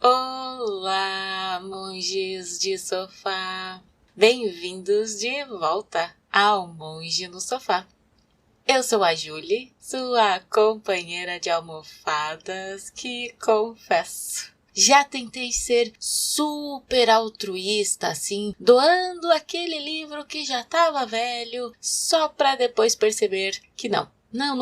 Olá, monges de sofá! Bem-vindos de volta ao Monge no Sofá. Eu sou a Julie, sua companheira de almofadas, que confesso, já tentei ser super altruísta, assim, doando aquele livro que já estava velho, só para depois perceber que não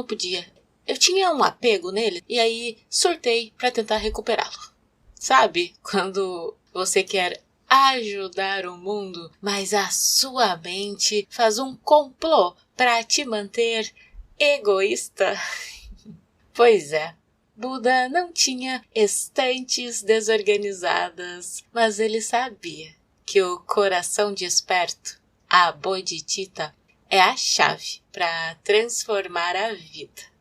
podia. Eu tinha um apego nele e aí surtei para tentar recuperá-lo. Sabe, quando você quer ajudar o mundo, mas a sua mente faz um complô para te manter egoísta? Pois é, Buda não tinha estantes desorganizadas, mas ele sabia que o coração desperto, a Bodhicitta, é a chave para transformar a vida.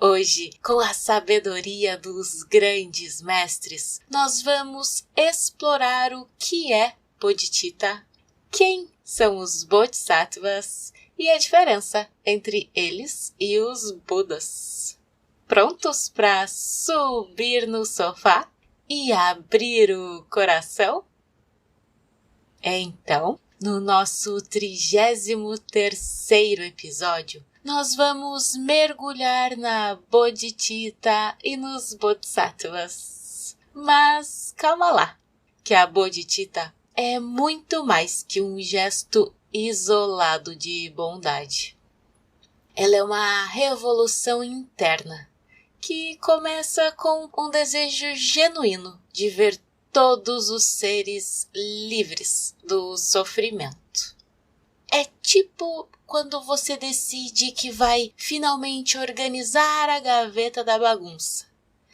Hoje, com a sabedoria dos grandes mestres, nós vamos explorar o que é Bodhicitta, quem são os Bodhisattvas e a diferença entre eles e os Budas. Prontos para subir no sofá e abrir o coração? Então, no nosso 33º episódio, nós vamos mergulhar na Bodhicitta e nos Bodhisattvas. Mas calma lá, que a Bodhicitta é muito mais que um gesto isolado de bondade. Ela é uma revolução interna que começa com um desejo genuíno de ver todos os seres livres do sofrimento. É tipo quando você decide que vai finalmente organizar a gaveta da bagunça.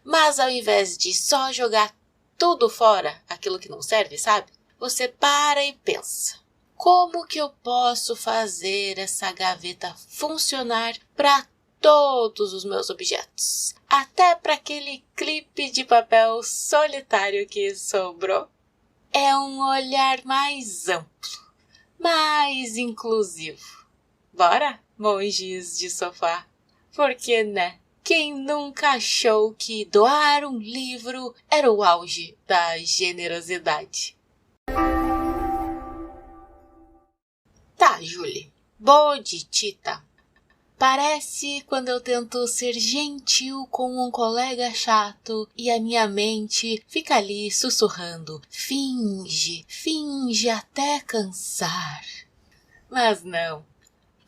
Mas ao invés de só jogar tudo fora, aquilo que não serve, sabe? Você para e pensa: como que eu posso fazer essa gaveta funcionar para todos os meus objetos? Até para aquele clipe de papel solitário que sobrou? É um olhar mais amplo, mais inclusivo. Bora, monges de sofá? Porque, né? Quem nunca achou que doar um livro era o auge da generosidade? Tá, Julie. Bodhicitta. Parece quando eu tento ser gentil com um colega chato e a minha mente fica ali sussurrando: finge até cansar. Mas não.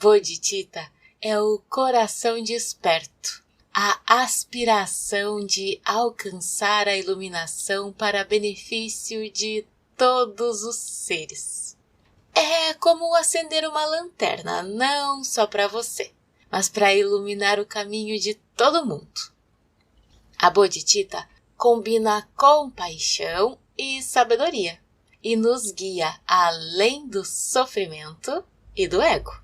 Bodhicitta é o coração desperto, a aspiração de alcançar a iluminação para benefício de todos os seres. É como acender uma lanterna, não só para você, mas para iluminar o caminho de todo mundo. A Bodhicitta combina compaixão e sabedoria e nos guia além do sofrimento e do ego.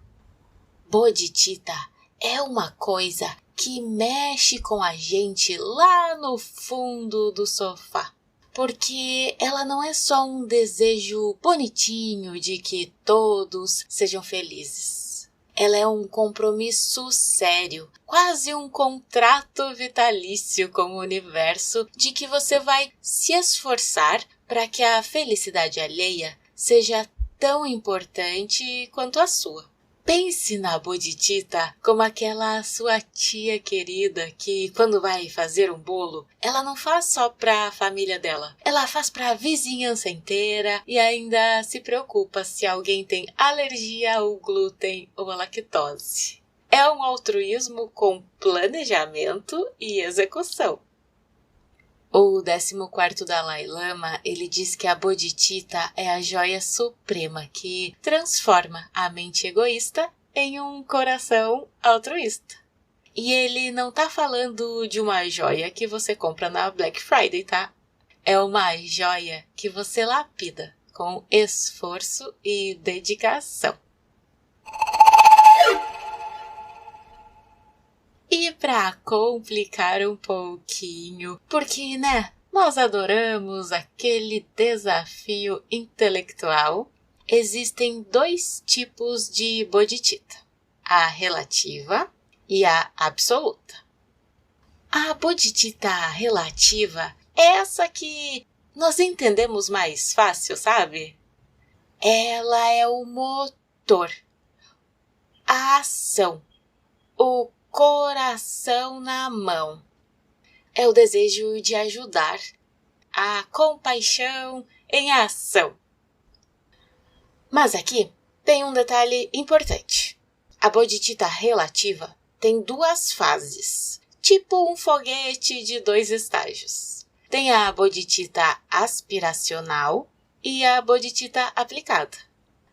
Bodhicitta é uma coisa que mexe com a gente lá no fundo do sofá, porque ela não é só um desejo bonitinho de que todos sejam felizes. Ela é um compromisso sério, quase um contrato vitalício com o universo de que você vai se esforçar para que a felicidade alheia seja tão importante quanto a sua. Pense na Bodhicitta como aquela sua tia querida que, quando vai fazer um bolo, ela não faz só para a família dela. Ela faz para a vizinhança inteira e ainda se preocupa se alguém tem alergia ao glúten ou à lactose. É um altruísmo com planejamento e execução. O 14º Dalai Lama, ele diz que a Bodhicitta é a joia suprema que transforma a mente egoísta em um coração altruísta. E ele não tá falando de uma joia que você compra na Black Friday, tá? É uma joia que você lapida com esforço e dedicação. E para complicar um pouquinho, porque, né, nós adoramos aquele desafio intelectual, existem 2 tipos de Bodhicitta: a relativa e a absoluta. A Bodhicitta relativa é essa que nós entendemos mais fácil, sabe? Ela é o motor, a ação, o coração na mão. É o desejo de ajudar, a compaixão em ação. Mas aqui tem um detalhe importante. A bodhicitta relativa tem 2 fases, tipo um foguete de 2 estágios. Tem a bodhicitta aspiracional e a bodhicitta aplicada.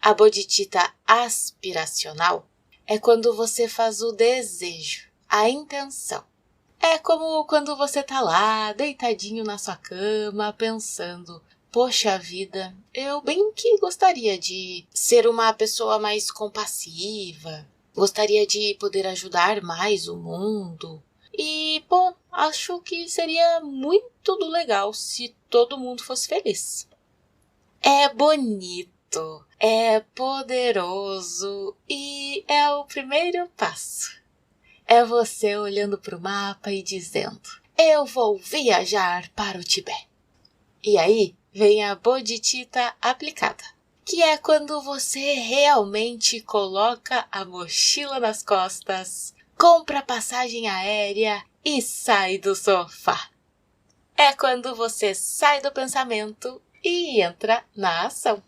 A bodhicitta aspiracional é quando você faz o desejo, a intenção. É como quando você tá lá, deitadinho na sua cama, pensando: poxa vida, eu bem que gostaria de ser uma pessoa mais compassiva, gostaria de poder ajudar mais o mundo. E, acho que seria muito legal se todo mundo fosse feliz. É bonito, é poderoso e é o primeiro passo. É você olhando para o mapa e dizendo: eu vou viajar para o Tibete. E aí vem a bodhicitta aplicada, que é quando você realmente coloca a mochila nas costas, compra a passagem aérea e sai do sofá. É quando você sai do pensamento e entra na ação.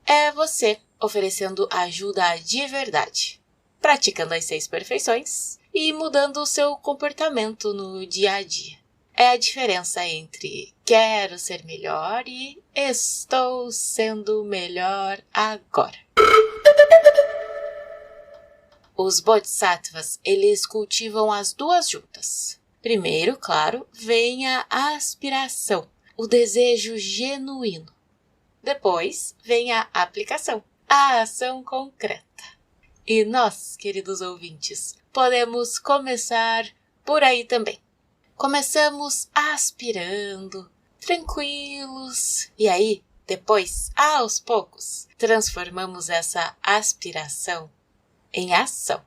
É você oferecendo ajuda de verdade, praticando as 6 perfeições e mudando o seu comportamento no dia a dia. É a diferença entre quero ser melhor e estou sendo melhor agora. Os bodhisattvas, eles cultivam as 2 juntas. Primeiro, claro, vem a aspiração, o desejo genuíno. Depois vem a aplicação, a ação concreta. E nós, queridos ouvintes, podemos começar por aí também. Começamos aspirando, tranquilos, e aí, depois, aos poucos, transformamos essa aspiração em ação.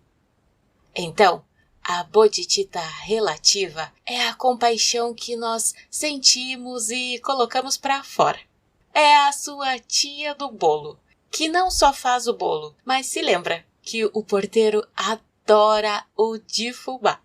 Então, a bodhicitta relativa é a compaixão que nós sentimos e colocamos para fora. É a sua tia do bolo, que não só faz o bolo, mas se lembra que o porteiro adora o de fubá.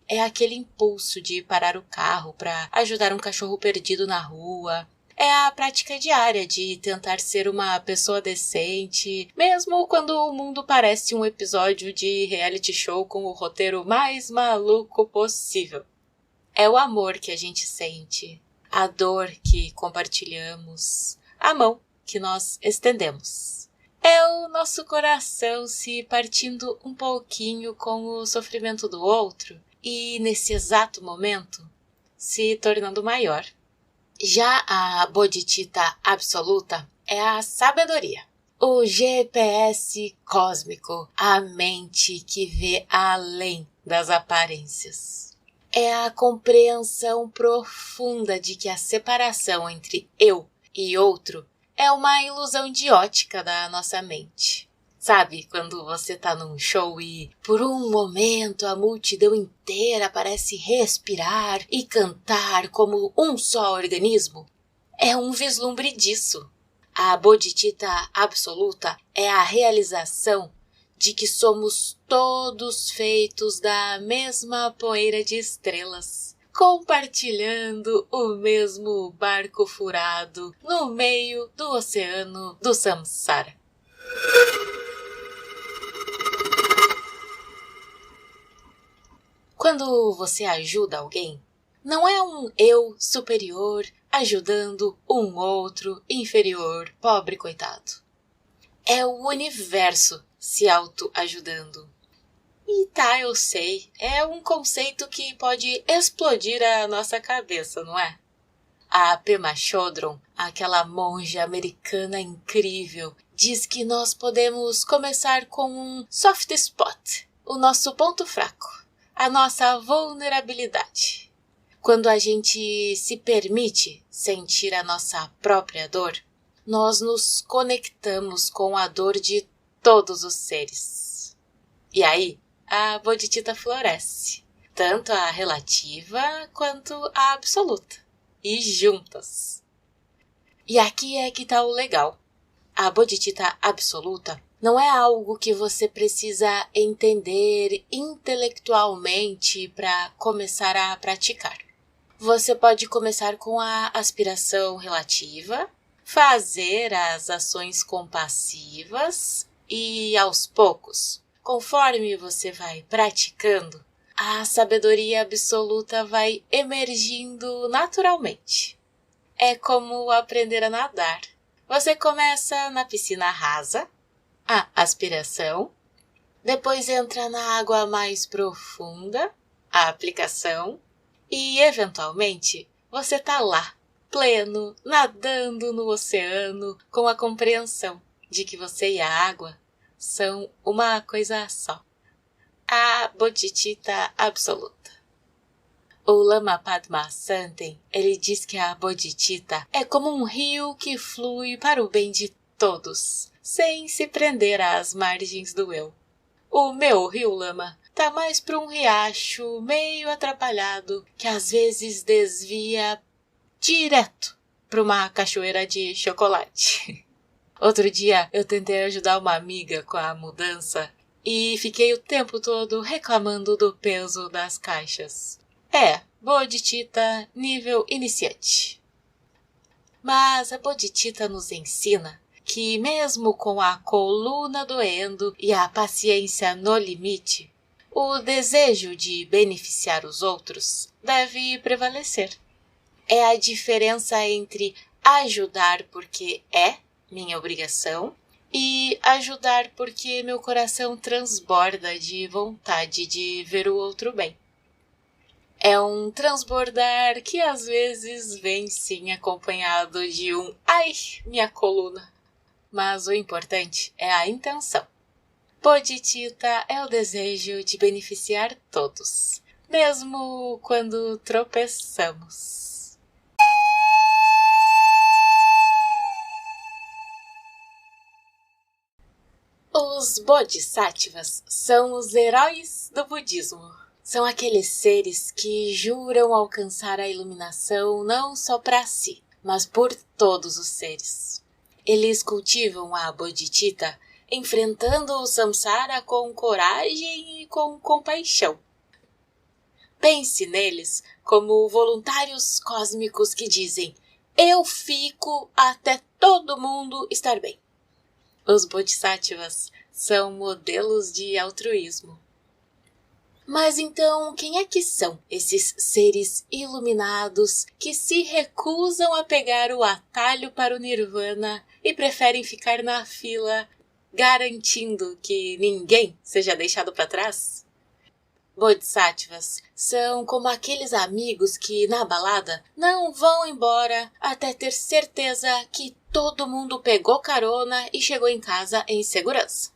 É aquele impulso de parar o carro para ajudar um cachorro perdido na rua. É a prática diária de tentar ser uma pessoa decente, mesmo quando o mundo parece um episódio de reality show com o roteiro mais maluco possível. É o amor que a gente sente, a dor que compartilhamos, a mão que nós estendemos. É o nosso coração se partindo um pouquinho com o sofrimento do outro e, nesse exato momento, se tornando maior. Já a bodhicitta absoluta é a sabedoria, o GPS cósmico, a mente que vê além das aparências. É a compreensão profunda de que a separação entre eu e outro é uma ilusão de ótica da nossa mente. Sabe, quando você tá num show e, por um momento, a multidão inteira parece respirar e cantar como um só organismo? É um vislumbre disso. A bodhicitta absoluta é a realização de que somos todos feitos da mesma poeira de estrelas, compartilhando o mesmo barco furado no meio do oceano do samsara. Quando você ajuda alguém, não é um eu superior ajudando um outro inferior, pobre coitado. É o universo se autoajudando. E tá, eu sei, é um conceito que pode explodir a nossa cabeça, não é? A Pema Chodron, aquela monja americana incrível, diz que nós podemos começar com um soft spot, o nosso ponto fraco, a nossa vulnerabilidade. Quando a gente se permite sentir a nossa própria dor, nós nos conectamos com a dor de todos os seres. E aí, a bodhicitta floresce, tanto a relativa quanto a absoluta, e juntas. E aqui é que tá o legal. A bodhicitta absoluta não é algo que você precisa entender intelectualmente para começar a praticar. Você pode começar com a aspiração relativa, fazer as ações compassivas e, aos poucos, conforme você vai praticando, a sabedoria absoluta vai emergindo naturalmente. É como aprender a nadar. Você começa na piscina rasa, a aspiração, depois entra na água mais profunda, a aplicação, e, eventualmente, você está lá, pleno, nadando no oceano, com a compreensão de que você e a água são uma coisa só. A bodhicitta absoluta. O Lama Padmasambhava, ele diz que a bodhicitta é como um rio que flui para o bem de todos, sem se prender às margens do eu. O meu rio Lama tá mais para um riacho meio atrapalhado que às vezes desvia direto para uma cachoeira de chocolate. Outro dia eu tentei ajudar uma amiga com a mudança e fiquei o tempo todo reclamando do peso das caixas. Bodhicitta nível iniciante. Mas a bodhicitta nos ensina que mesmo com a coluna doendo e a paciência no limite, o desejo de beneficiar os outros deve prevalecer. É a diferença entre ajudar porque é minha obrigação e ajudar porque meu coração transborda de vontade de ver o outro bem. É um transbordar que às vezes vem sim acompanhado de um ai, minha coluna. Mas o importante é a intenção. Bodhicitta é o desejo de beneficiar todos, mesmo quando tropeçamos. Os bodhisattvas são os heróis do budismo. São aqueles seres que juram alcançar a iluminação não só para si, mas por todos os seres. Eles cultivam a bodhicitta enfrentando o samsara com coragem e com compaixão. Pense neles como voluntários cósmicos que dizem: eu fico até todo mundo estar bem. Os bodhisattvas são modelos de altruísmo. Mas então, quem é que são esses seres iluminados que se recusam a pegar o atalho para o nirvana e preferem ficar na fila, garantindo que ninguém seja deixado para trás? Bodhisattvas são como aqueles amigos que, na balada, não vão embora até ter certeza que todo mundo pegou carona e chegou em casa em segurança.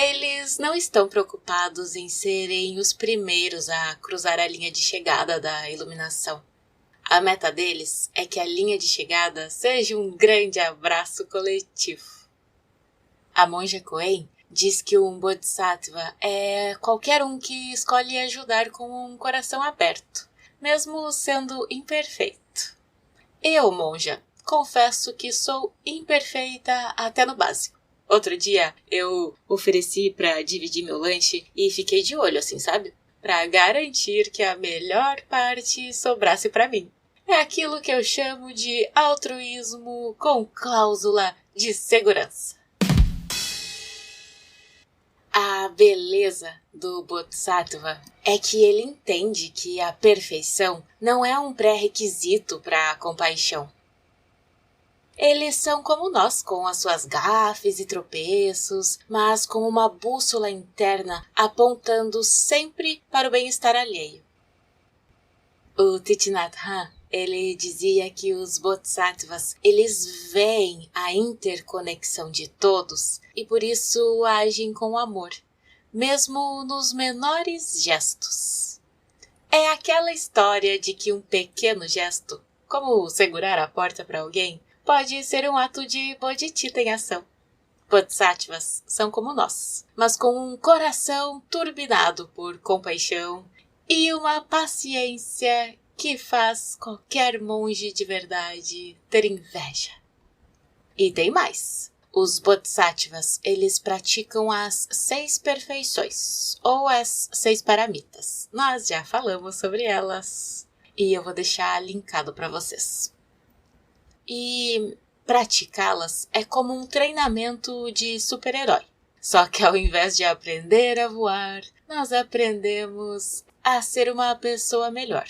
Eles não estão preocupados em serem os primeiros a cruzar a linha de chegada da iluminação. A meta deles é que a linha de chegada seja um grande abraço coletivo. A monja Koen diz que um bodhisattva é qualquer um que escolhe ajudar com um coração aberto, mesmo sendo imperfeito. Eu, monja, confesso que sou imperfeita até no básico. Outro dia eu ofereci para dividir meu lanche e fiquei de olho assim, sabe? Para garantir que a melhor parte sobrasse para mim. É aquilo que eu chamo de altruísmo com cláusula de segurança. A beleza do Bodhisattva é que ele entende que a perfeição não é um pré-requisito para a compaixão. Eles são como nós, com as suas gafes e tropeços, mas com uma bússola interna apontando sempre para o bem-estar alheio. O Thich Nhat Hanh, ele dizia que os bodhisattvas, eles veem a interconexão de todos e por isso agem com amor, mesmo nos menores gestos. É aquela história de que um pequeno gesto, como segurar a porta para alguém, pode ser um ato de bodhicitta em ação. Bodhisattvas são como nós, mas com um coração turbinado por compaixão e uma paciência que faz qualquer monge de verdade ter inveja. E tem mais. Os Bodhisattvas, eles praticam as 6 perfeições, ou as 6 paramitas. Nós já falamos sobre elas e eu vou deixar linkado para vocês. E praticá-las é como um treinamento de super-herói. Só que ao invés de aprender a voar, nós aprendemos a ser uma pessoa melhor.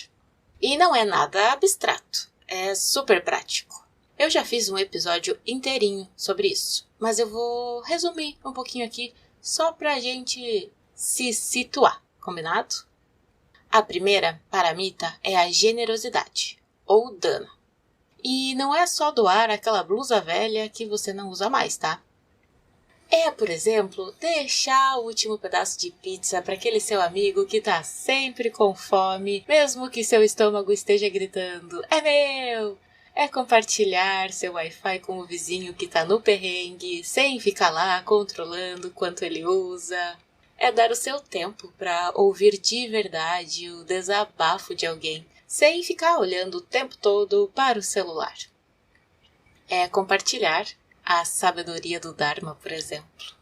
E não é nada abstrato, é super prático. Eu já fiz um episódio inteirinho sobre isso, mas eu vou resumir um pouquinho aqui só pra gente se situar, combinado? A primeira paramita é a generosidade, ou dana. E não é só doar aquela blusa velha que você não usa mais, tá? É, por exemplo, deixar o último pedaço de pizza para aquele seu amigo que tá sempre com fome, mesmo que seu estômago esteja gritando, é meu! É compartilhar seu Wi-Fi com o vizinho que tá no perrengue, sem ficar lá controlando quanto ele usa. É dar o seu tempo para ouvir de verdade o desabafo de alguém, sem ficar olhando o tempo todo para o celular. É compartilhar a sabedoria do Dharma, por exemplo.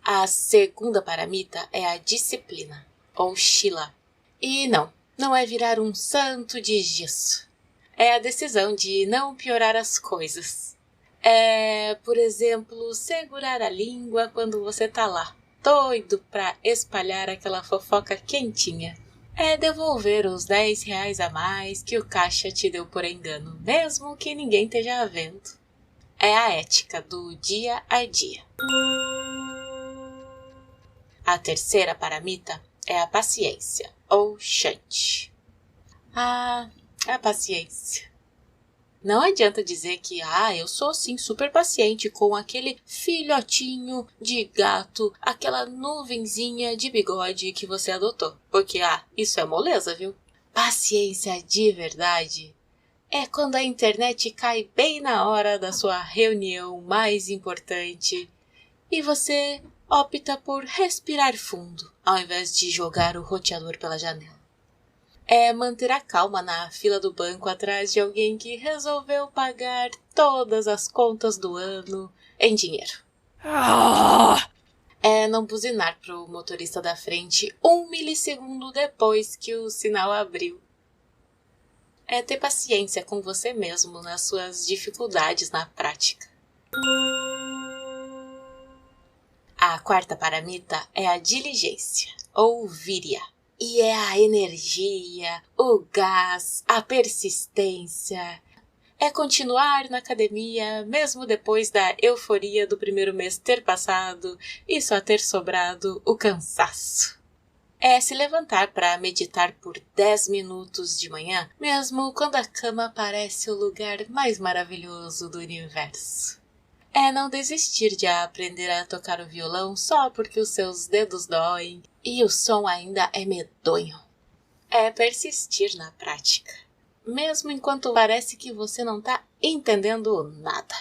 A segunda paramita é a disciplina, ou Shila. E não é virar um santo de gesso. É a decisão de não piorar as coisas. É, por exemplo, segurar a língua quando você tá lá, doido pra espalhar aquela fofoca quentinha. É devolver os 10 reais a mais que o caixa te deu por engano, mesmo que ninguém esteja vendo. É a ética do dia a dia. A terceira paramita é a paciência, ou Shanti. A paciência. Não adianta dizer que, eu sou sim super paciente com aquele filhotinho de gato, aquela nuvenzinha de bigode que você adotou. Porque, isso é moleza, viu? Paciência de verdade é quando a internet cai bem na hora da sua reunião mais importante e você opta por respirar fundo, ao invés de jogar o roteador pela janela. É manter a calma na fila do banco atrás de alguém que resolveu pagar todas as contas do ano em dinheiro. É não buzinar pro motorista da frente 1 milissegundo depois que o sinal abriu. É ter paciência com você mesmo nas suas dificuldades na prática. A quarta paramita é a diligência, ou virya. E é a energia, o gás, a persistência. É continuar na academia mesmo depois da euforia do primeiro mês ter passado e só ter sobrado o cansaço. É se levantar para meditar por 10 minutos de manhã, mesmo quando a cama parece o lugar mais maravilhoso do universo. É não desistir de aprender a tocar o violão só porque os seus dedos doem e o som ainda é medonho. É persistir na prática, mesmo enquanto parece que você não está entendendo nada.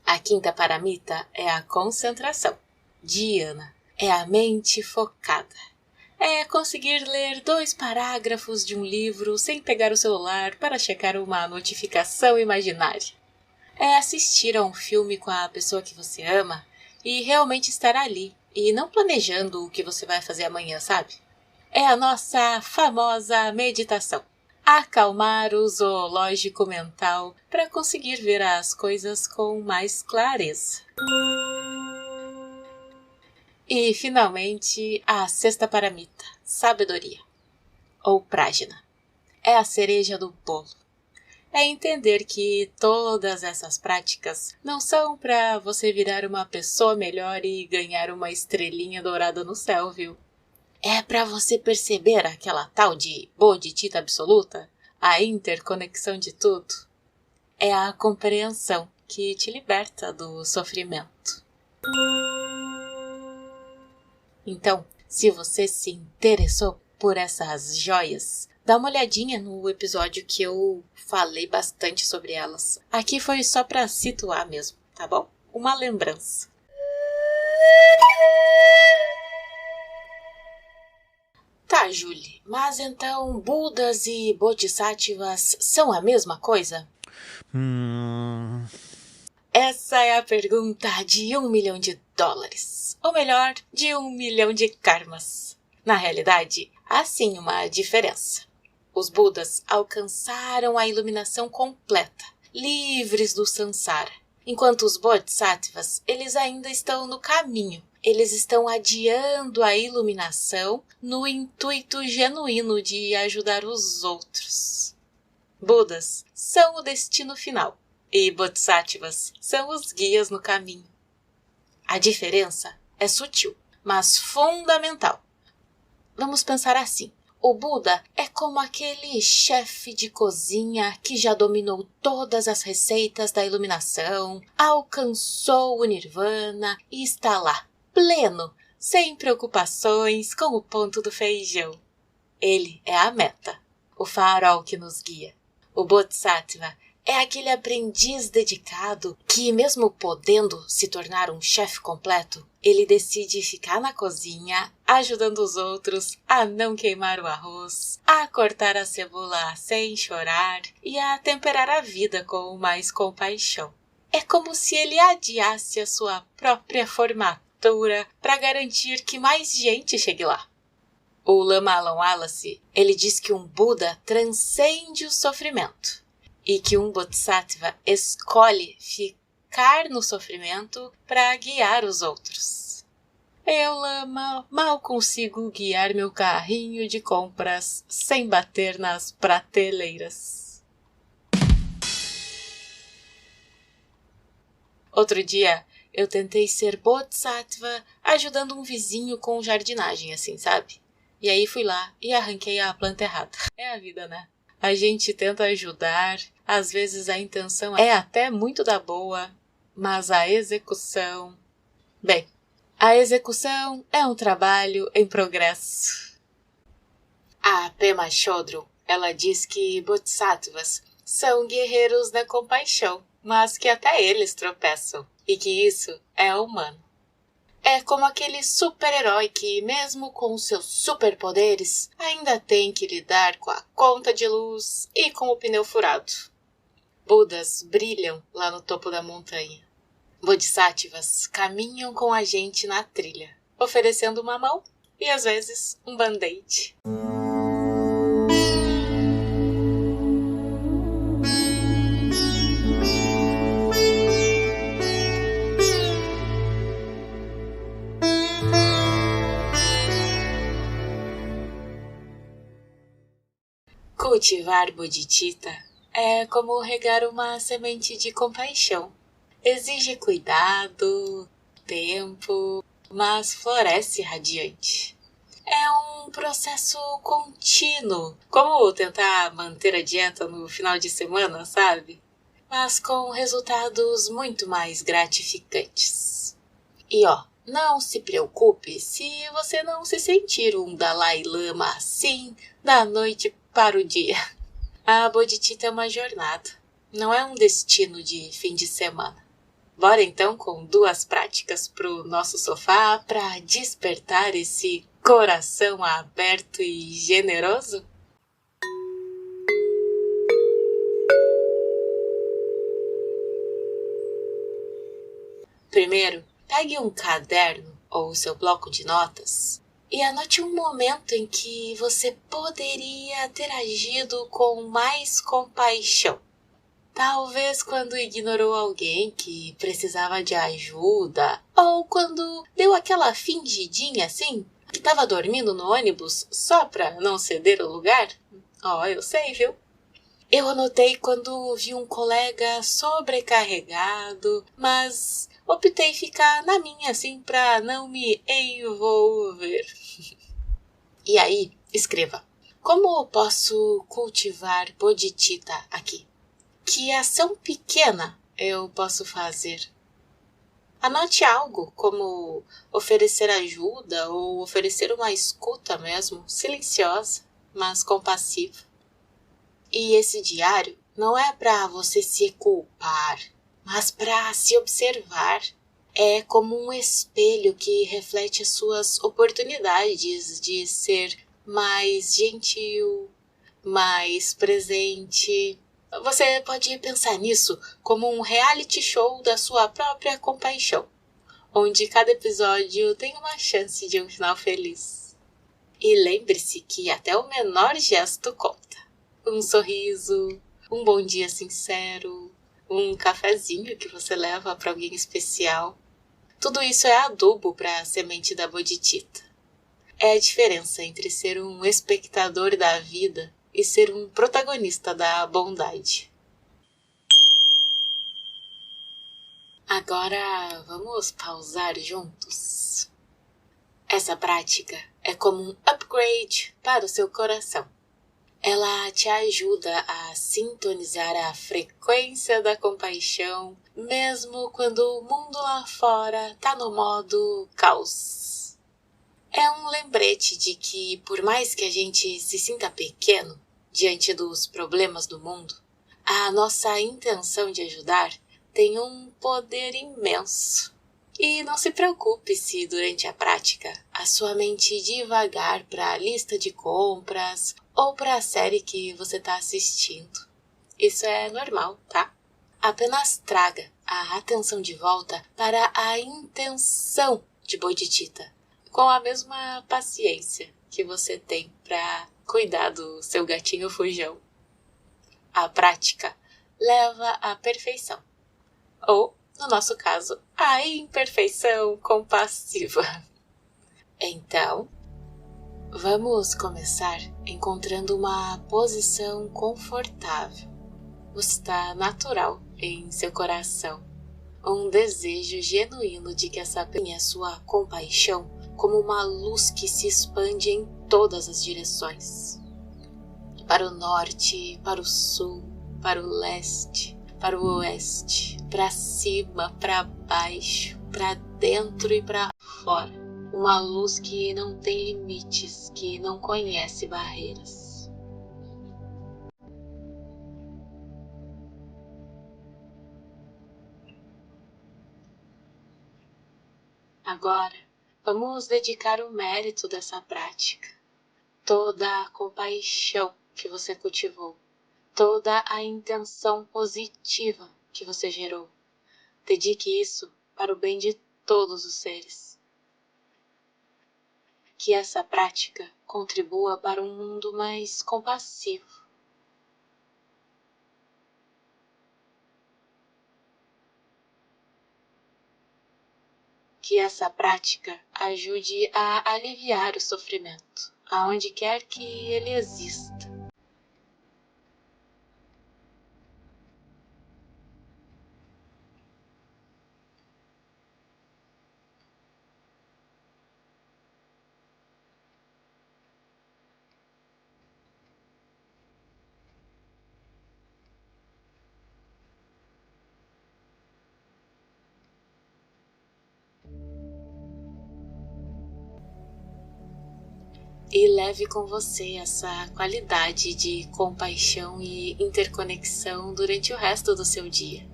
A quinta paramita é a concentração. Dhyana é a mente focada. É conseguir ler 2 parágrafos de um livro sem pegar o celular para checar uma notificação imaginária. É assistir a um filme com a pessoa que você ama e realmente estar ali, e não planejando o que você vai fazer amanhã, sabe? É a nossa famosa meditação. Acalmar o zoológico mental para conseguir ver as coisas com mais clareza. E, finalmente, a sexta paramita, sabedoria, ou prajna. É a cereja do bolo. É entender que todas essas práticas não são para você virar uma pessoa melhor e ganhar uma estrelinha dourada no céu, viu? É para você perceber aquela tal de bodhicitta absoluta, a interconexão de tudo. É a compreensão que te liberta do sofrimento. Então, se você se interessou por essas joias, dá uma olhadinha no episódio que eu falei bastante sobre elas. Aqui foi só para situar mesmo, tá bom? Uma lembrança. Tá, Julie, mas então Budas e Bodhisattvas são a mesma coisa? Essa é a pergunta de $1 milhão. Ou melhor, de 1 milhão de karmas. Na realidade, há sim uma diferença. Os Budas alcançaram a iluminação completa, livres do samsara, enquanto os Bodhisattvas, eles ainda estão no caminho. Eles estão adiando a iluminação no intuito genuíno de ajudar os outros. Budas são o destino final e Bodhisattvas são os guias no caminho. A diferença é sutil, mas fundamental. Vamos pensar assim. O Buda é como aquele chefe de cozinha que já dominou todas as receitas da iluminação, alcançou o Nirvana e está lá, pleno, sem preocupações com o ponto do feijão. Ele é a meta, o farol que nos guia. O Bodhisattva é aquele aprendiz dedicado que, mesmo podendo se tornar um chefe completo, ele decide ficar na cozinha, ajudando os outros a não queimar o arroz, a cortar a cebola sem chorar e a temperar a vida com mais compaixão. É como se ele adiasse a sua própria formatura para garantir que mais gente chegue lá. O Lama Alan Wallace, ele diz que um Buda transcende o sofrimento e que um Bodhisattva escolhe ficar no sofrimento para guiar os outros. Eu, Lama, mal consigo guiar meu carrinho de compras sem bater nas prateleiras. Outro dia, eu tentei ser Bodhisattva ajudando um vizinho com jardinagem, assim, sabe? E aí fui lá e arranquei a planta errada. É a vida, né? A gente tenta ajudar, às vezes a intenção é até muito da boa, mas a execução... Bem, a execução é um trabalho em progresso. A Pema Chodron, ela diz que Bodhisattvas são guerreiros da compaixão, mas que até eles tropeçam, e que isso é humano. É como aquele super-herói que, mesmo com seus superpoderes, ainda tem que lidar com a conta de luz e com o pneu furado. Budas brilham lá no topo da montanha. Bodhisattvas caminham com a gente na trilha, oferecendo uma mão e, às vezes, um band-aid. Cultivar bodhicitta é como regar uma semente de compaixão. Exige cuidado, tempo, mas floresce radiante. É um processo contínuo, como tentar manter a dieta no final de semana, sabe? Mas com resultados muito mais gratificantes. E não se preocupe se você não se sentir um Dalai Lama assim da noite para o dia. A bodhicitta é uma jornada, não é um destino de fim de semana. Bora então com 2 práticas pro nosso sofá para despertar esse coração aberto e generoso? Primeiro, pegue um caderno ou seu bloco de notas e anote um momento em que você poderia ter agido com mais compaixão. Talvez quando ignorou alguém que precisava de ajuda, ou quando deu aquela fingidinha assim, que estava dormindo no ônibus só para não ceder o lugar. Eu sei, viu? Eu anotei quando vi um colega sobrecarregado, mas optei ficar na minha assim para não me envolver. E aí, escreva. Como posso cultivar bodhicitta aqui? Que ação pequena eu posso fazer? Anote algo como oferecer ajuda ou oferecer uma escuta mesmo, silenciosa, mas compassiva. E esse diário não é para você se culpar, mas para se observar. É como um espelho que reflete as suas oportunidades de ser mais gentil, mais presente. Você pode pensar nisso como um reality show da sua própria compaixão, onde cada episódio tem uma chance de um final feliz. E lembre-se que até o menor gesto conta. Um sorriso, um bom dia sincero, um cafezinho que você leva para alguém especial. Tudo isso é adubo para a semente da bodhicitta. É a diferença entre ser um espectador da vida e ser um protagonista da bondade. Agora vamos pausar juntos. Essa prática é como um upgrade para o seu coração. Ela te ajuda a sintonizar a frequência da compaixão, mesmo quando o mundo lá fora está no modo caos. É um lembrete de que, por mais que a gente se sinta pequeno diante dos problemas do mundo, a nossa intenção de ajudar tem um poder imenso. E não se preocupe se, durante a prática, a sua mente divagar para a lista de compras ou para a série que você está assistindo. Isso é normal, tá? Apenas traga a atenção de volta para a intenção de bodhicitta, com a mesma paciência que você tem para cuidar do seu gatinho fujão. A prática leva à perfeição, ou, no nosso caso, a imperfeição compassiva. Então, vamos começar encontrando uma posição confortável. Você está natural em seu coração. Um desejo genuíno de que essa tenha sua compaixão como uma luz que se expande em todas as direções. Para o norte, para o sul, para o leste, para o oeste, para cima, para baixo, para dentro e para fora. Uma luz que não tem limites, que não conhece barreiras. Agora, vamos dedicar o mérito dessa prática, toda a compaixão que você cultivou, toda a intenção positiva que você gerou. Dedique isso para o bem de todos os seres. Que essa prática contribua para um mundo mais compassivo. Que essa prática ajude a aliviar o sofrimento, aonde quer que ele exista. E leve com você essa qualidade de compaixão e interconexão durante o resto do seu dia.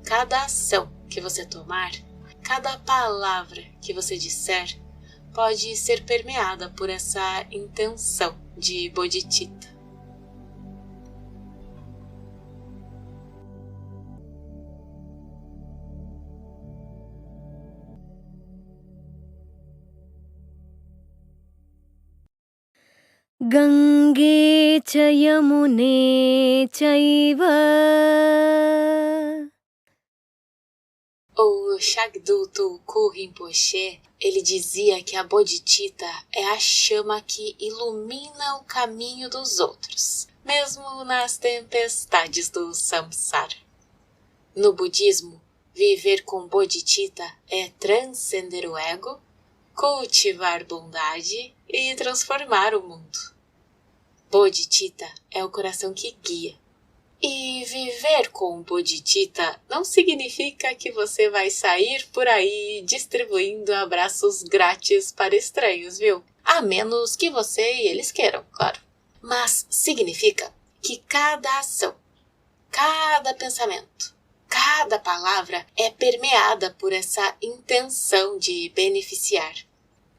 Cada ação que você tomar, cada palavra que você disser, pode ser permeada por essa intenção de bodhicitta. Gange cha yamune chaiva. O Shagdu Tulku Rinpoche, ele dizia que a bodhicitta é a chama que ilumina o caminho dos outros, mesmo nas tempestades do samsara. No budismo, viver com bodhicitta é transcender o ego, cultivar bondade e transformar o mundo. Bodhicitta é o coração que guia. E viver com bodhicitta não significa que você vai sair por aí distribuindo abraços grátis para estranhos, viu? A menos que você e eles queiram, claro. Mas significa que cada ação, cada pensamento, cada palavra é permeada por essa intenção de beneficiar.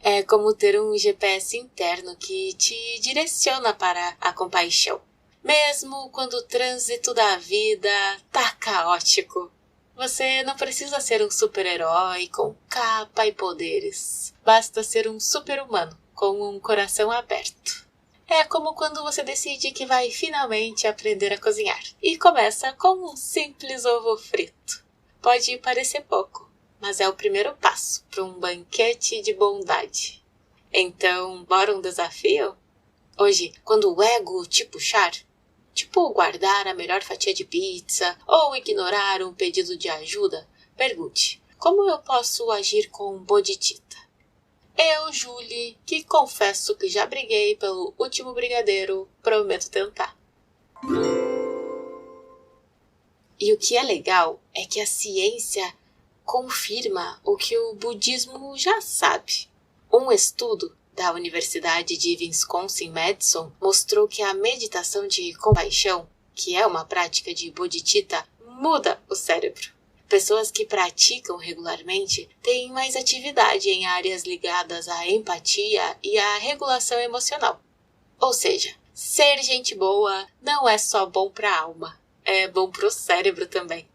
É como ter um GPS interno que te direciona para a compaixão. Mesmo quando o trânsito da vida tá caótico. Você não precisa ser um super-herói com capa e poderes. Basta ser um super-humano com um coração aberto. É como quando você decide que vai finalmente aprender a cozinhar e começa com um simples ovo frito. Pode parecer pouco, mas é o primeiro passo para um banquete de bondade. Então, bora um desafio? Hoje, quando o ego te puxar, tipo guardar a melhor fatia de pizza ou ignorar um pedido de ajuda, pergunte: como eu posso agir com bodhicitta? Eu, Julie, que confesso que já briguei pelo último brigadeiro, prometo tentar. E o que é legal é que a ciência confirma o que o budismo já sabe. Um estudo da Universidade de Wisconsin-Madison mostrou que a meditação de compaixão, que é uma prática de bodhicitta, muda o cérebro. Pessoas que praticam regularmente têm mais atividade em áreas ligadas à empatia e à regulação emocional. Ou seja, ser gente boa não é só bom para a alma, é bom para o cérebro também.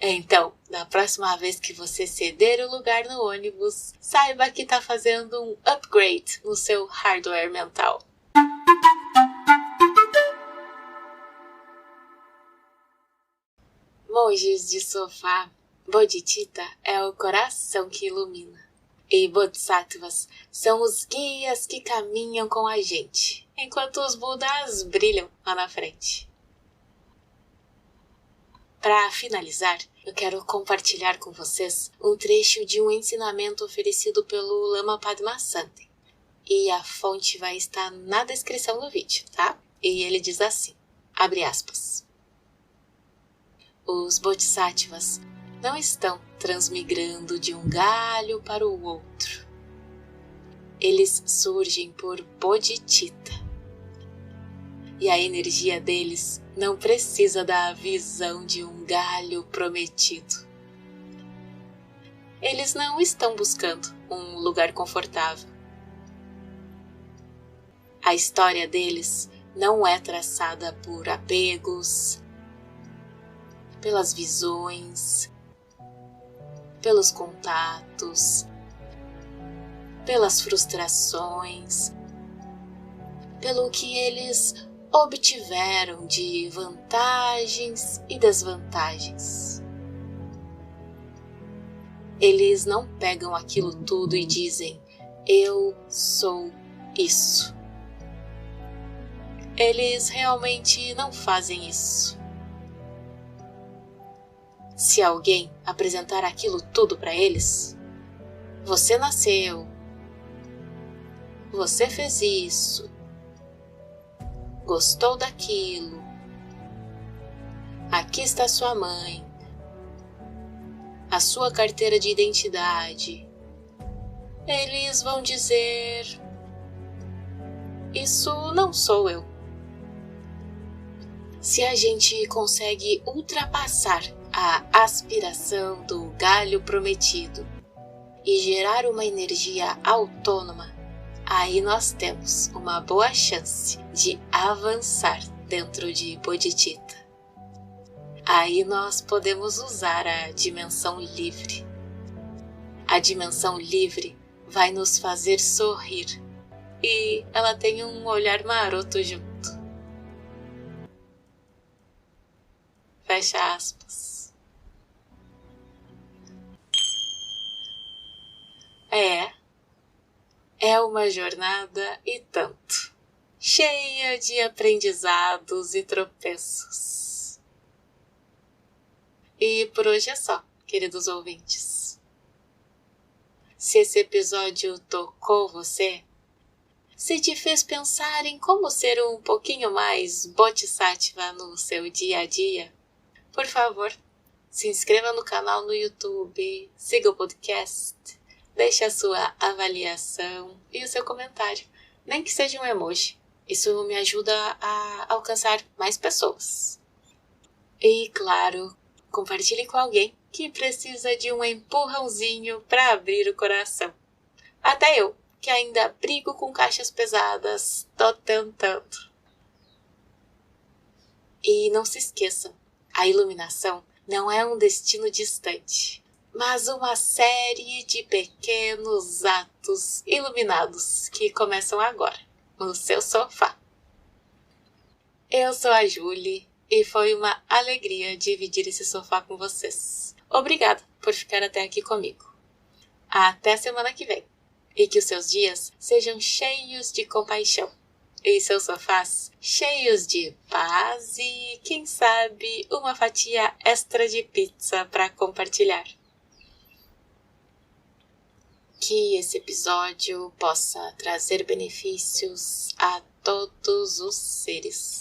Então, da próxima vez que você ceder o lugar no ônibus, saiba que está fazendo um upgrade no seu hardware mental. Monges de sofá, bodhicitta é o coração que ilumina. E bodhisattvas são os guias que caminham com a gente, enquanto os budas brilham lá na frente. Para finalizar, eu quero compartilhar com vocês um trecho de um ensinamento oferecido pelo Lama Padmasambhava. E a fonte vai estar na descrição do vídeo, tá? E ele diz assim, abre aspas. Os bodhisattvas não estão transmigrando de um galho para o outro. Eles surgem por bodhicitta. E a energia deles não precisa da visão de um galho prometido. Eles não estão buscando um lugar confortável. A história deles não é traçada por apegos, pelas visões, pelos contatos, pelas frustrações, pelo que eles obtiveram de vantagens e desvantagens. Eles não pegam aquilo tudo e dizem, eu sou isso. Eles realmente não fazem isso. Se alguém apresentar aquilo tudo para eles, você nasceu, você fez isso, gostou daquilo, aqui está sua mãe, a sua carteira de identidade, eles vão dizer, isso não sou eu. Se a gente consegue ultrapassar a aspiração do galho prometido e gerar uma energia autônoma, aí nós temos uma boa chance de avançar dentro de bodhicitta. Aí nós podemos usar a dimensão livre. A dimensão livre vai nos fazer sorrir e ela tem um olhar maroto junto. Fecha aspas. É uma jornada e tanto, cheia de aprendizados e tropeços. E por hoje é só, queridos ouvintes. Se esse episódio tocou você, se te fez pensar em como ser um pouquinho mais bodhisattva no seu dia a dia, por favor, se inscreva no canal no YouTube, siga o podcast, deixe a sua avaliação e o seu comentário, nem que seja um emoji. Isso me ajuda a alcançar mais pessoas. E, claro, compartilhe com alguém que precisa de um empurrãozinho para abrir o coração. Até eu, que ainda brigo com caixas pesadas, tô tentando. E não se esqueçam, a iluminação não é um destino distante, mas uma série de pequenos atos iluminados que começam agora, no seu sofá. Eu sou a Julie e foi uma alegria dividir esse sofá com vocês. Obrigada por ficar até aqui comigo. Até semana que vem. E que os seus dias sejam cheios de compaixão. E seus sofás cheios de paz e, quem sabe, uma fatia extra de pizza para compartilhar. Que esse episódio possa trazer benefícios a todos os seres.